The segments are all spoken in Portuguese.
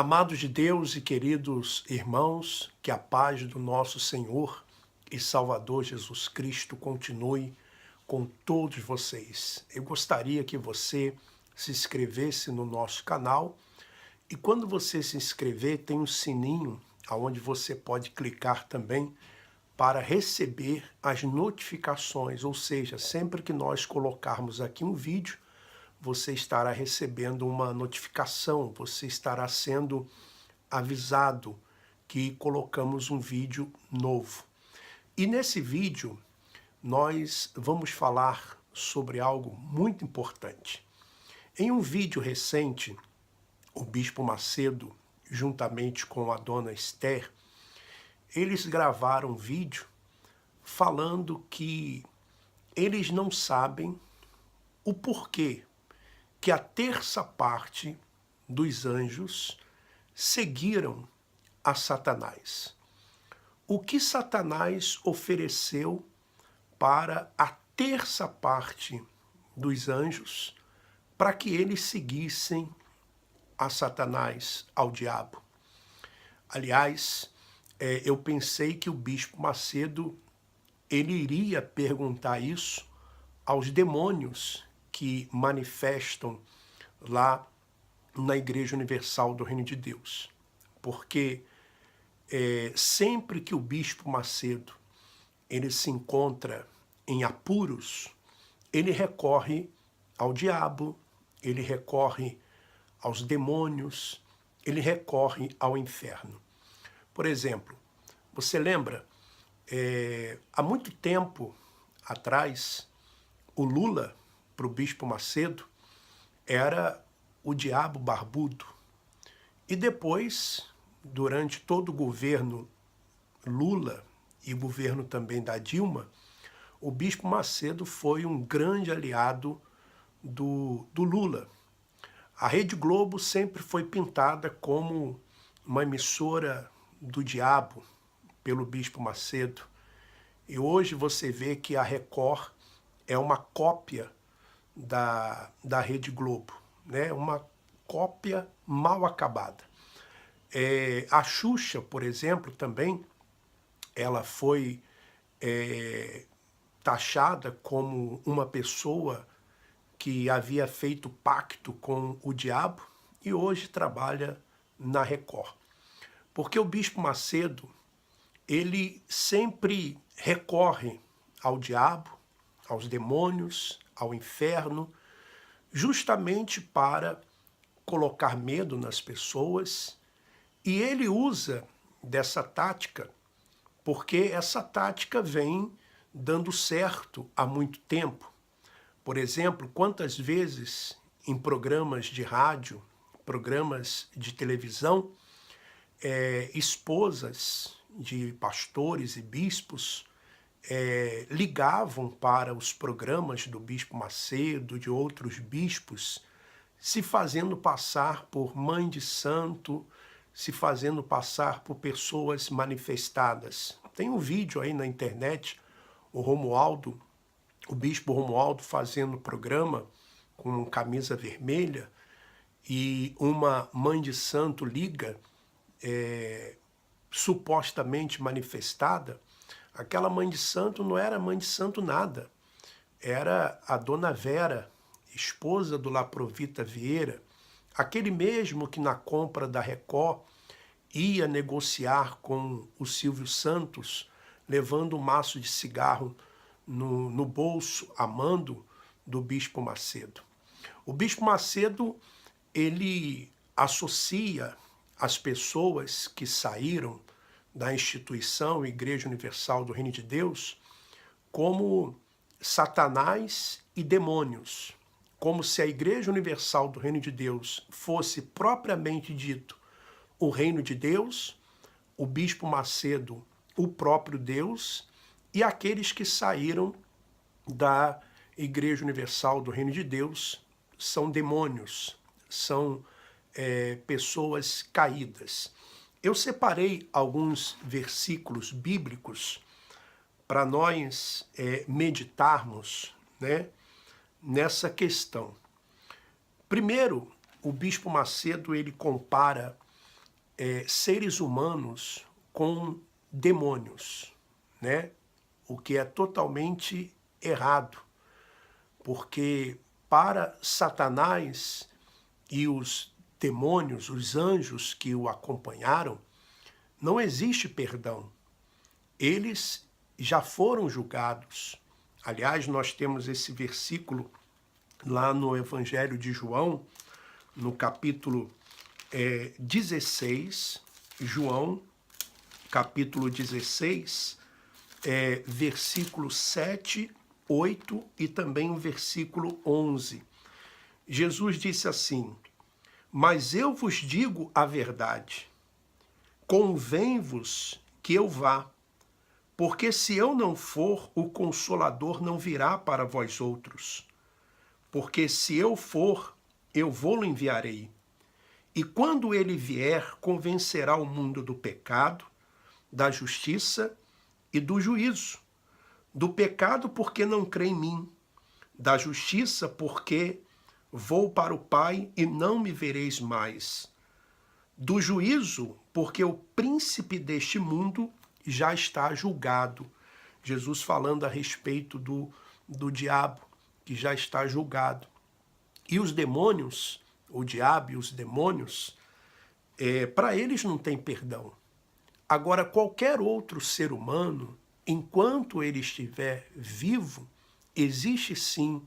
Amados de Deus e queridos irmãos, que a paz do nosso Senhor e Salvador Jesus Cristo continue com todos vocês. Eu gostaria que você se inscrevesse no nosso canal e quando você se inscrever tem um sininho onde você pode clicar também para receber as notificações, ou seja, sempre que nós colocarmos aqui um vídeo, você estará recebendo uma notificação, você estará sendo avisado que colocamos um vídeo novo. E nesse vídeo, nós vamos falar sobre algo muito importante. Em um vídeo recente, o Bispo Macedo, juntamente com a Dona Esther, eles gravaram um vídeo falando que eles não sabem o porquê que a terça parte dos anjos seguiram a Satanás. O que Satanás ofereceu para a terça parte dos anjos para que eles seguissem a Satanás, ao diabo? Aliás, eu pensei que o Bispo Macedo ele iria perguntar isso aos demônios que manifestam lá na Igreja Universal do Reino de Deus. Porque sempre que o Bispo Macedo ele se encontra em apuros, ele recorre ao diabo, ele recorre aos demônios, ele recorre ao inferno. Por exemplo, você lembra, há muito tempo atrás, o Lula, para o Bispo Macedo, era o diabo barbudo. E depois, durante todo o governo Lula e o governo também da Dilma, o Bispo Macedo foi um grande aliado do Lula. A Rede Globo sempre foi pintada como uma emissora do diabo pelo Bispo Macedo. E hoje você vê que a Record é uma cópia da Rede Globo, né? Uma cópia mal acabada. A Xuxa, por exemplo, também, ela foi taxada como uma pessoa que havia feito pacto com o diabo e hoje trabalha na Record. Porque o Bispo Macedo, ele sempre recorre ao diabo, aos demônios, ao inferno, justamente para colocar medo nas pessoas, e ele usa dessa tática porque essa tática vem dando certo há muito tempo. Por exemplo, quantas vezes em programas de rádio, programas de televisão, esposas de pastores e bispos ligavam para os programas do Bispo Macedo, de outros bispos, se fazendo passar por mãe de santo, se fazendo passar por pessoas manifestadas. Tem um vídeo aí na internet, o Bispo Romualdo fazendo programa com camisa vermelha e uma mãe de santo liga, supostamente manifestada. Aquela mãe de santo não era mãe de santo nada, era a Dona Vera, esposa do Laprovita Vieira, aquele mesmo que na compra da Record ia negociar com o Silvio Santos, levando um maço de cigarro no bolso, a mando do Bispo Macedo. O Bispo Macedo, ele associa as pessoas que saíram da instituição Igreja Universal do Reino de Deus como Satanás e demônios, como se a Igreja Universal do Reino de Deus fosse propriamente dito o Reino de Deus, o Bispo Macedo, o próprio Deus, e aqueles que saíram da Igreja Universal do Reino de Deus são demônios, são pessoas caídas. Eu separei alguns versículos bíblicos para nós meditarmos, né, nessa questão. Primeiro, o Bispo Macedo ele compara seres humanos com demônios, né? O que é totalmente errado, porque para Satanás e os demônios, os anjos que o acompanharam, não existe perdão. Eles já foram julgados. Aliás, nós temos esse versículo lá no Evangelho de João, no capítulo 16, João, capítulo 16, versículo 7, 8 e também o versículo 11. Jesus disse assim: mas eu vos digo a verdade, convém-vos que eu vá, porque se eu não for, o Consolador não virá para vós outros. Porque se eu for, eu vou-lo enviarei. E quando ele vier, convencerá o mundo do pecado, da justiça e do juízo. Do pecado, porque não crê em mim. Da justiça, porque vou para o Pai e não me vereis mais. Do juízo, porque o príncipe deste mundo já está julgado. Jesus falando a respeito do diabo, que já está julgado. E os demônios, o diabo e os demônios, para eles não tem perdão. Agora, qualquer outro ser humano, enquanto ele estiver vivo, existe sim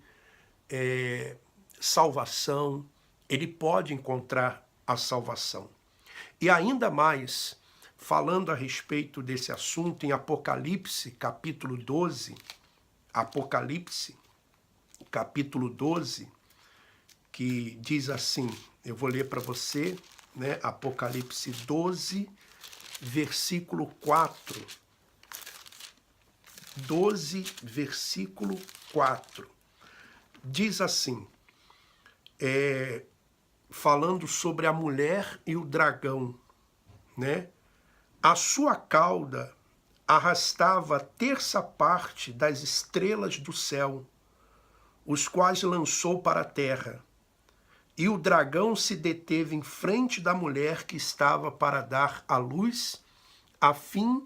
salvação, ele pode encontrar a salvação. E ainda mais, falando a respeito desse assunto, em Apocalipse, capítulo 12, Apocalipse, capítulo 12, que diz assim, eu vou ler para você, né? Apocalipse 12, versículo 4. 12, versículo 4. Diz assim, falando sobre a mulher e o dragão, né? A sua cauda arrastava a terça parte das estrelas do céu, os quais lançou para a terra. E o dragão se deteve em frente da mulher que estava para dar à luz, a fim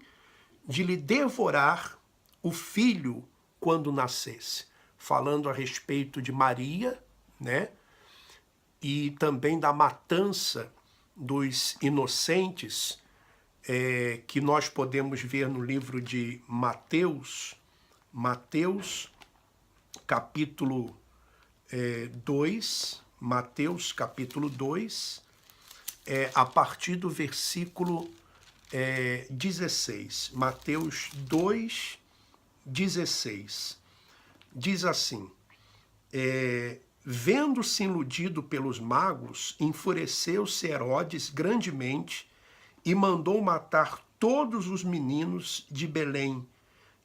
de lhe devorar o filho quando nascesse. Falando a respeito de Maria, né? E também da matança dos inocentes, que nós podemos ver no livro de Mateus, capítulo 2, Mateus capítulo 2, a partir do versículo 16. Mateus 2, 16. Diz assim, vendo-se iludido pelos magos, enfureceu-se Herodes grandemente e mandou matar todos os meninos de Belém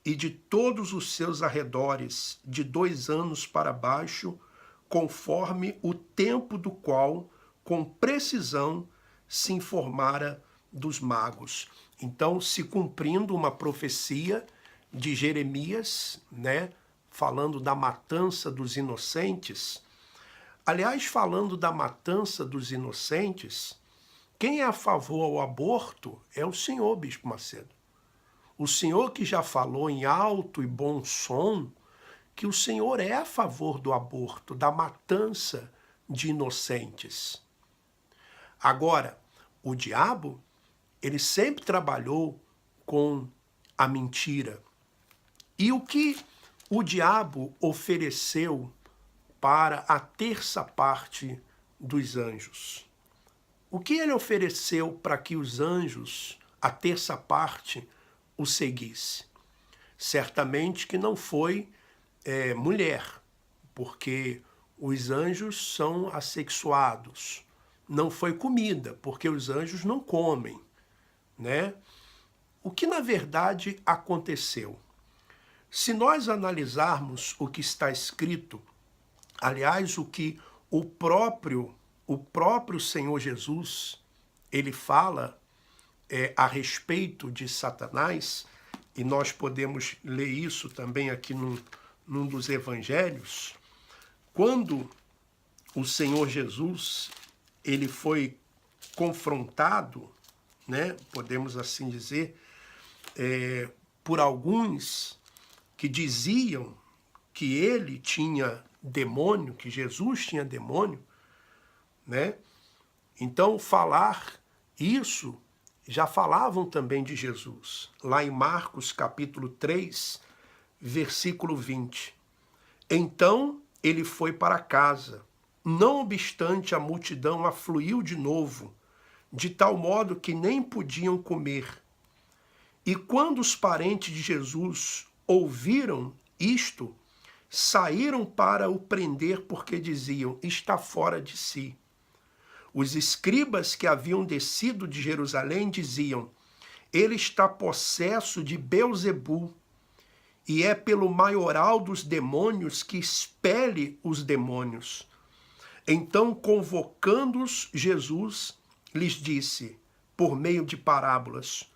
e de todos os seus arredores, de 2 anos para baixo, conforme o tempo do qual, com precisão, se informara dos magos. Então, se cumprindo uma profecia de Jeremias, né, falando da matança dos inocentes. Aliás, falando da matança dos inocentes, quem é a favor ao aborto é o senhor, Bispo Macedo. O senhor que já falou em alto e bom som que o senhor é a favor do aborto, da matança de inocentes. Agora, o diabo, ele sempre trabalhou com a mentira. E o que o diabo ofereceu para a terça parte dos anjos? O que ele ofereceu para que os anjos, a terça parte, o seguisse? Certamente que não foi mulher, porque os anjos são assexuados. Não foi comida, porque os anjos não comem, né? O que na verdade aconteceu? Se nós analisarmos o que está escrito, aliás, o que o próprio Senhor Jesus, ele fala a respeito de Satanás, e nós podemos ler isso também aqui num dos evangelhos, quando o Senhor Jesus, ele foi confrontado, né, podemos assim dizer, por alguns que diziam que ele tinha demônio, que Jesus tinha demônio, né? Então, falar isso, já falavam também de Jesus, lá em Marcos capítulo 3, versículo 20. Então ele foi para casa, não obstante a multidão afluiu de novo, de tal modo que nem podiam comer. E quando os parentes de Jesus ouviram isto, saíram para o prender, porque diziam, está fora de si. Os escribas que haviam descido de Jerusalém diziam, ele está possesso de Beelzebul, e é pelo maioral dos demônios que expele os demônios. Então, convocando-os, Jesus lhes disse, por meio de parábolas,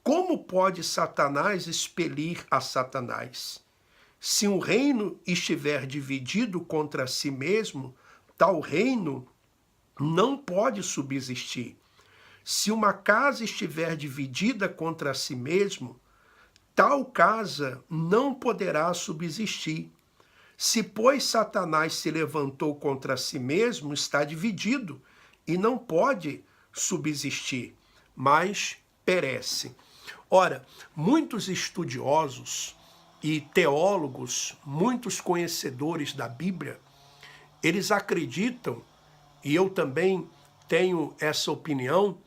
como pode Satanás expelir a Satanás? Se um reino estiver dividido contra si mesmo, tal reino não pode subsistir. Se uma casa estiver dividida contra si mesmo, tal casa não poderá subsistir. Se, pois, Satanás se levantou contra si mesmo, está dividido e não pode subsistir, mas perece. Ora, muitos estudiosos e teólogos, muitos conhecedores da Bíblia, eles acreditam, e eu também tenho essa opinião,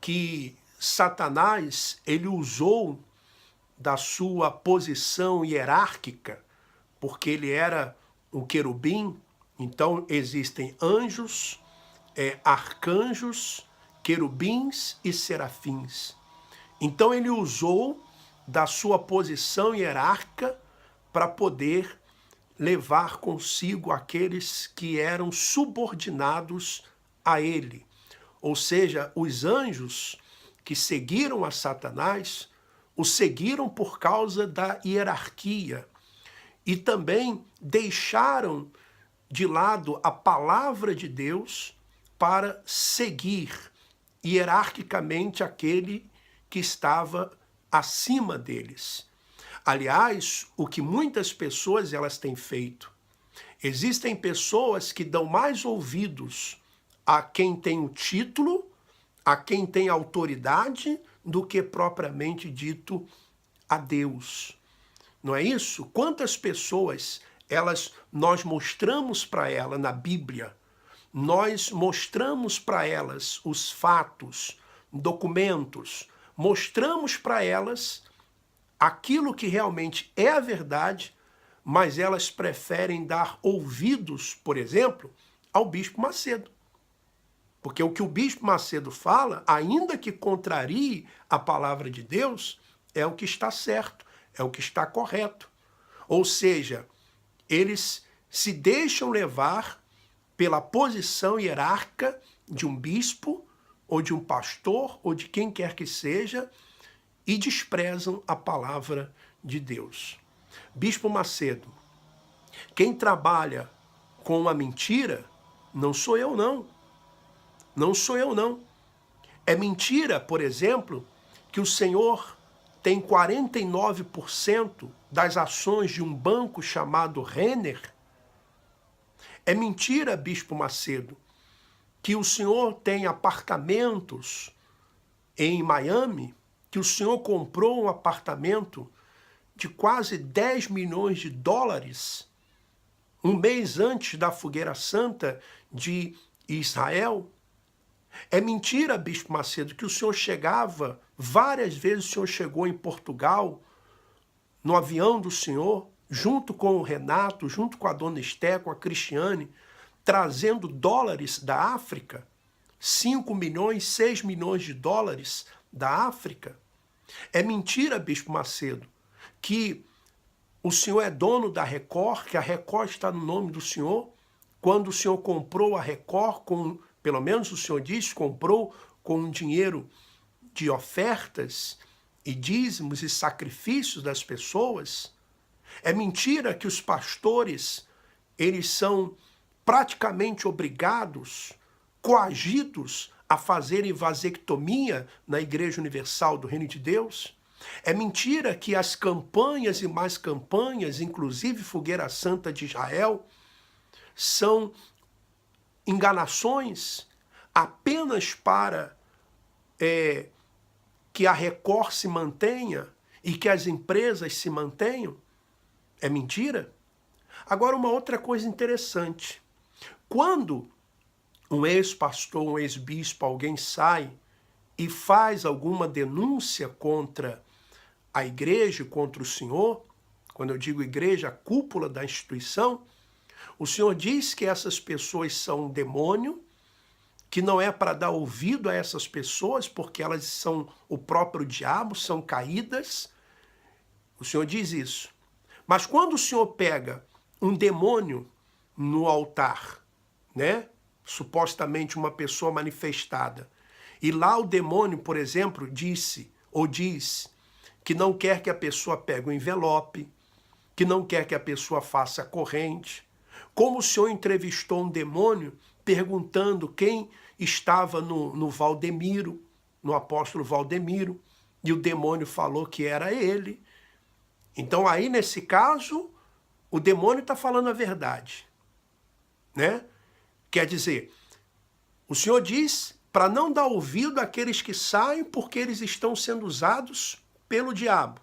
que Satanás, ele usou da sua posição hierárquica, porque ele era o querubim, então existem anjos, arcanjos, querubins e serafins. Então ele usou da sua posição hierárquica para poder levar consigo aqueles que eram subordinados a ele. Ou seja, os anjos que seguiram a Satanás, o seguiram por causa da hierarquia e também deixaram de lado a palavra de Deus para seguir hierarquicamente aquele que estava acima deles. Aliás, o que muitas pessoas elas têm feito. Existem pessoas que dão mais ouvidos a quem tem o título, a quem tem autoridade, do que propriamente dito a Deus. Não é isso? Quantas pessoas nós mostramos para elas na Bíblia, nós mostramos para elas os fatos, documentos, mostramos para elas aquilo que realmente é a verdade, mas elas preferem dar ouvidos, por exemplo, ao Bispo Macedo. Porque o que o Bispo Macedo fala, ainda que contrarie a palavra de Deus, é o que está certo, é o que está correto. Ou seja, eles se deixam levar pela posição hierárquica de um bispo, ou de um pastor, ou de quem quer que seja, e desprezam a palavra de Deus. Bispo Macedo, quem trabalha com a mentira, não sou eu não. Não sou eu não. É mentira, por exemplo, que o senhor tem 49% das ações de um banco chamado Renner. É mentira, Bispo Macedo, que o senhor tem apartamentos em Miami, que o senhor comprou um apartamento de quase 10 milhões de dólares um mês antes da Fogueira Santa de Israel. É mentira, Bispo Macedo, que o senhor chegava, várias vezes o senhor chegou em Portugal, no avião do senhor, junto com o Renato, junto com a dona Esté, com a Cristiane, trazendo dólares da África, 5 milhões, 6 milhões de dólares da África. É mentira, Bispo Macedo, que o senhor é dono da Record, que a Record está no nome do senhor, quando o senhor comprou a Record com... Pelo menos o senhor diz, comprou com dinheiro de ofertas e dízimos e sacrifícios das pessoas. É mentira que os pastores, eles são praticamente obrigados, coagidos a fazerem vasectomia na Igreja Universal do Reino de Deus. É mentira que as campanhas e mais campanhas, inclusive Fogueira Santa de Israel, são enganações apenas para que a Record se mantenha e que as empresas se mantenham. É mentira? Agora, uma outra coisa interessante. Quando um ex-pastor, um ex-bispo, alguém sai e faz alguma denúncia contra a igreja, contra o senhor, quando eu digo igreja, a cúpula da instituição, o senhor diz que essas pessoas são um demônio, que não é para dar ouvido a essas pessoas, porque elas são o próprio diabo, são caídas. O senhor diz isso. Mas quando o senhor pega um demônio no altar, né? Supostamente uma pessoa manifestada, e lá o demônio, por exemplo, disse ou diz que não quer que a pessoa pegue o envelope, que não quer que a pessoa faça a corrente. Como o senhor entrevistou um demônio perguntando quem estava no Valdemiro, no apóstolo Valdemiro, e o demônio falou que era ele. Então aí, nesse caso, o demônio está falando a verdade, né? Quer dizer, o senhor diz para não dar ouvido àqueles que saem porque eles estão sendo usados pelo diabo,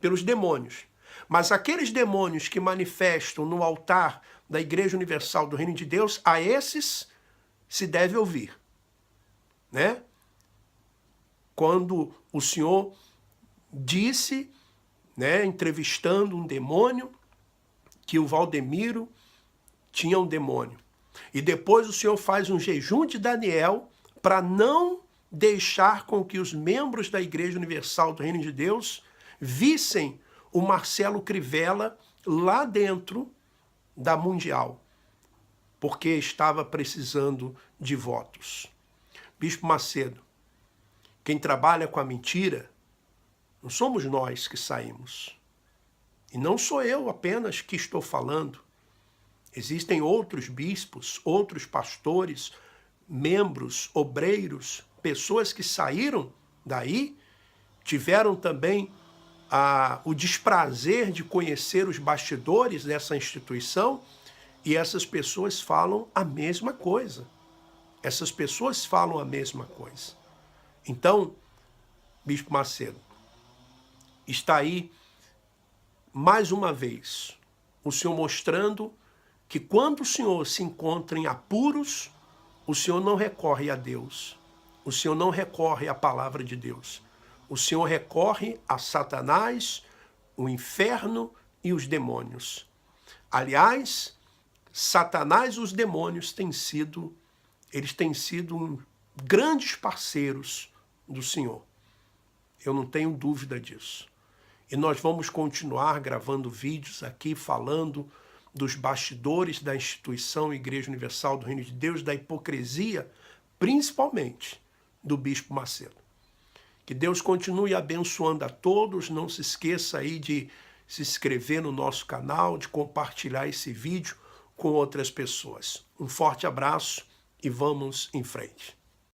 pelos demônios. Mas aqueles demônios que manifestam no altar da Igreja Universal do Reino de Deus, a esses se deve ouvir, né? Quando o senhor disse, né, entrevistando um demônio, que o Valdemiro tinha um demônio. E depois o senhor faz um jejum de Daniel para não deixar com que os membros da Igreja Universal do Reino de Deus vissem o Marcelo Crivella lá dentro da Mundial, porque estava precisando de votos. Bispo Macedo, quem trabalha com a mentira, não somos nós que saímos. E não sou eu apenas que estou falando. Existem outros bispos, outros pastores, membros, obreiros, pessoas que saíram daí, tiveram também o desprazer de conhecer os bastidores dessa instituição, e essas pessoas falam a mesma coisa. Essas pessoas falam a mesma coisa. Então, Bispo Macedo, está aí, mais uma vez, o senhor mostrando que quando o senhor se encontra em apuros, o senhor não recorre a Deus, o senhor não recorre à palavra de Deus, o senhor recorre a Satanás, o inferno e os demônios. Aliás, Satanás e os demônios têm sido grandes parceiros do Senhor. Eu não tenho dúvida disso. E nós vamos continuar gravando vídeos aqui falando dos bastidores da instituição Igreja Universal do Reino de Deus, da hipocrisia, principalmente do Bispo Macedo. Que Deus continue abençoando a todos. Não se esqueça aí de se inscrever no nosso canal, de compartilhar esse vídeo com outras pessoas. Um forte abraço e vamos em frente.